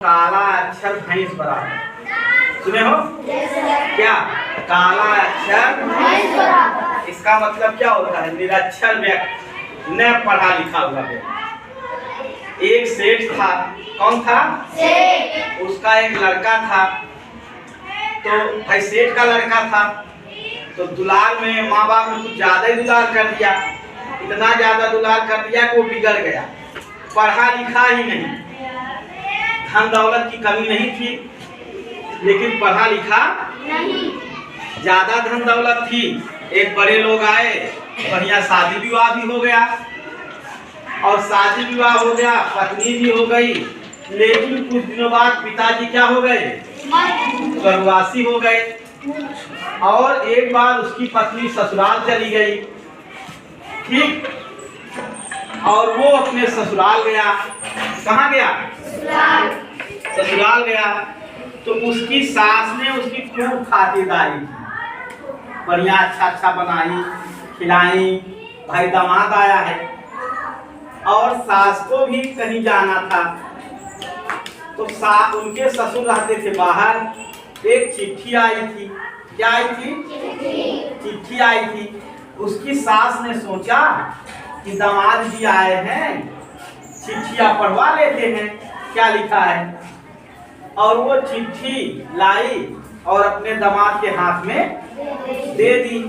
काला अक्षर भैंस बराबर। सुने हो? क्या काला अक्षर भैंस बराबर? इसका मतलब क्या होता है? निरक्षर व्यक्ति, न पढ़ा लिखा हुआ व्यक्ति। एक सेठ था। कौन था? सेठ। उसका एक लड़का था। तो भाई सेठ का लड़का था तो दुलार में माँ बाप ने कुछ ज्यादा ही दुलार कर दिया। इतना ज्यादा दुलार कर दिया कि वो बिगड़ गया, पढ़ा लिखा ही नहीं। धन दौलत की कमी नहीं थी लेकिन पढ़ा लिखा नहीं। ज्यादा धन दौलत थी। एक बड़े लोग आए, बढ़िया शादी विवाह भी हो गया और शादी विवाह हो गया, पत्नी भी हो गई। लेकिन कुछ दिनों बाद पिताजी क्या हो गए? स्वर्गवासी हो गए। और एक बार उसकी पत्नी ससुराल चली गई। ठीक। और वो अपने ससुराल गया। कहाँ गया? ससुराल गया। तो उसकी सास ने उसकी खूब खातिरदारी की, बढ़िया अच्छा अच्छा बनाई खिलाई। भाई दामाद आया है और सास को भी कहीं जाना था तो उनके ससुर रहते थे बाहर। एक चिट्ठी आई थी। क्या आई थी? चिट्ठी आई थी। उसकी सास ने सोचा कि दामाद जी आए हैं, चिट्ठियां पढ़वा लेते हैं क्या लिखा है। और वो चिट्ठी लाई और अपने दामाद के हाथ में दे दी।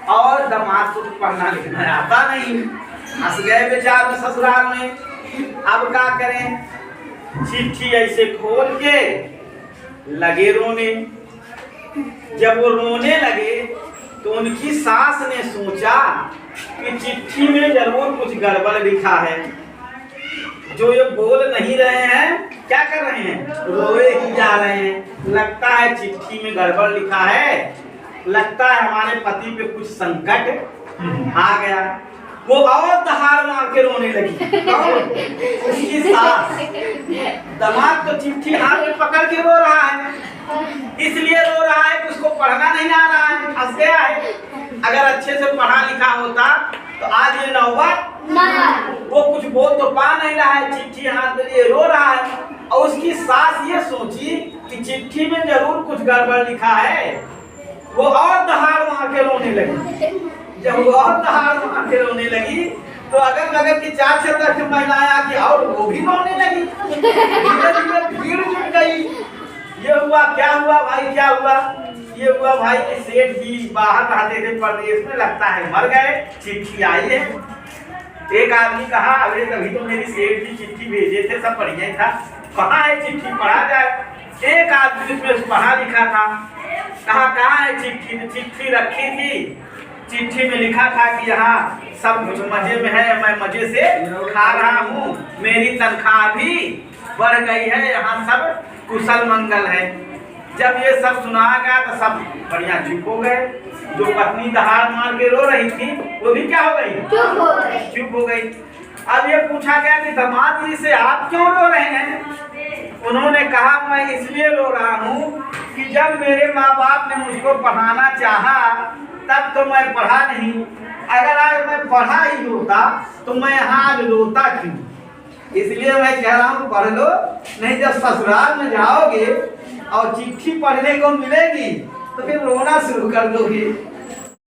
और दामाद को पढ़ना लिखना आता नहीं, हंस गए बेचारे ससुराल में। अब क्या करें? चिट्ठी ऐसे खोल के लगे रोने। जब वो रोने लगे तो उनकी सास ने सोचा कि चिट्ठी में जरूर कुछ गड़बड़ लिखा है। जो ये बोल नहीं रहे हैं, क्या कर रहे हैं? रोए ही जा रहे हैं। लगता है चिट्ठी में गड़बड़ लिखा है, लगता है हमारे पति पे कुछ संकट आ गया। वो और दहाड़ मार के रोने लगी। उसकी सास। दामाद तो चिट्ठी हाथ में पकड़ के रो रहा है, इसलिए रो रहा है कि उसको पढ़ना नहीं आ रहा है, फंस गया है। अगर अच्छे से पढ़ा लिखा होता तो आज ये नौबत वो कुछ बोल तो पा नहीं रहा है, चिट्ठी हाथ में लिए रो रहा है। और उसकी सास ये सोची कि चिट्ठी में जरूर कुछ गड़बड़ लिखा है। वो और दहाड़ मार के रोने लगी। जब वो और दहाड़ मार के रोने लगी तो अगल बगल की 4-6 महिलाएं आके और वो भी रोने लगी। धीरे धीरे भीड़ जुट गई। ये हुआ, क्या हुआ भाई, क्या हुआ? ये हुआ भाई कि सेठ जी बाहर रहते थे परदेश में, लगता है मर गए, चिट्ठी आई है। एक आदमी कहा, अरे तभी तो मेरी सेठ जी चिट्ठी भेजे थे, सब बढ़िया ही था, कहाँ है चिट्ठी, पढ़ा जाए। एक आदमी उसमें पढ़ा लिखा था। कहा कहाँ है चिट्ठी? चिट्ठी रखी थी। चिट्ठी में लिखा था कि यहाँ सब कुछ मजे में है, मैं मजे से खा रहा हूँ, मेरी तनख्वाह भी बढ़ गई है, यहाँ सब कुशल मंगल है। जब ये सब सुना गया तो सब बढ़िया चुप हो गए। जो पत्नी दहाड़ मार के रो रही थी वो भी क्या हो गई? चुप हो गई। अब ये पूछा गया कि दामाद जी से आप क्यों रो रहे हैं? उन्होंने कहा मैं इसलिए रो रहा हूँ कि जब मेरे माँ बाप ने मुझको पढ़ाना चाहा तब तो मैं पढ़ा नहीं। अगर आज मैं पढ़ा ही होता तो मैं यहाँ आज रोता क्यों? इसलिए मैं कह रहा हूँ पढ़ लो, नहीं जब ससुराल में जाओगे और चिट्ठी पढ़ने को मिलेगी तो फिर रोना शुरू कर दोगे।